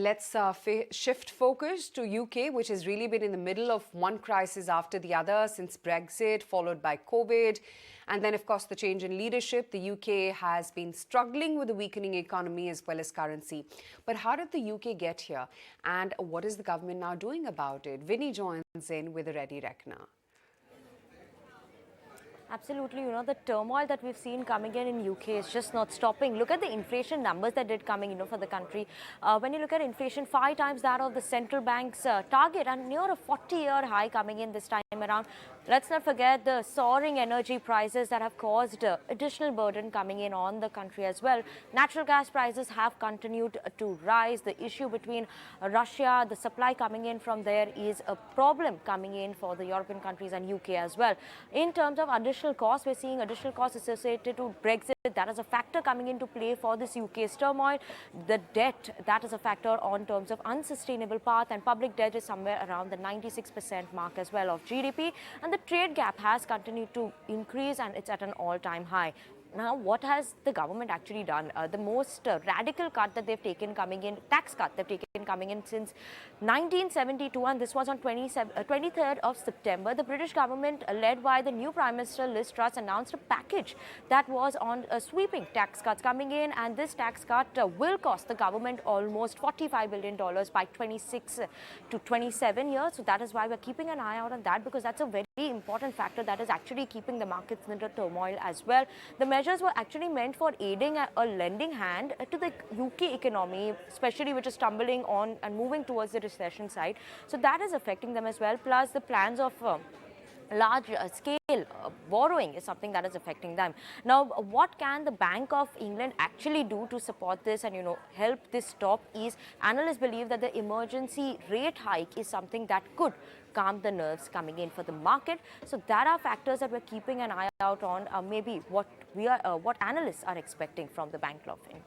let's shift focus to UK, which has really been in the middle of one crisis after the other since Brexit, followed by COVID. And then, of course, the change in leadership. The UK has been struggling with a weakening economy as well as currency. But how did the UK get here? And what is the government now doing about it? Vinnii joins in with a ready reckoner. Absolutely, the turmoil that we've seen coming in UK is just not stopping. Look at the inflation numbers that did coming, for the country. When you look at inflation, 5 times that of the central bank's target and near a 40-year high coming in this time around. Let's not forget the soaring energy prices that have caused additional burden coming in on the country as well. Natural gas prices have continued to rise. The issue between Russia, the supply coming in from there is a problem coming in for the European countries and UK as well. In terms of additional costs, we're seeing additional costs associated to Brexit. That is a factor coming into play for this UK's turmoil. The debt, that is a factor on terms of unsustainable path, and public debt is somewhere around the 96% mark as well of GDP. And the trade gap has continued to increase and it's at an all-time high. Now, what has the government actually done? The most radical cut that they've taken coming in, tax cut they've taken coming in since 1972, and this was on 23rd of September. The British government, led by the new Prime Minister Liz Truss, announced a package that was on sweeping tax cuts coming in, and this tax cut will cost the government almost $45 billion by 26 to 27 years. So that is why we're keeping an eye out on that, because that's a very important factor that is actually keeping the markets under turmoil as well. The measures were actually meant for aiding a lending hand to the UK economy, especially which is stumbling on and moving towards the recession side. So that is affecting them as well. Plus the plans of large scale borrowing is something that is affecting them. Now, what can the Bank of England actually do to support this and help this stop is analysts believe that the emergency rate hike is something that could calm the nerves coming in for the market. So that are factors that we're keeping an eye out on, maybe what analysts are expecting from the Bank of England.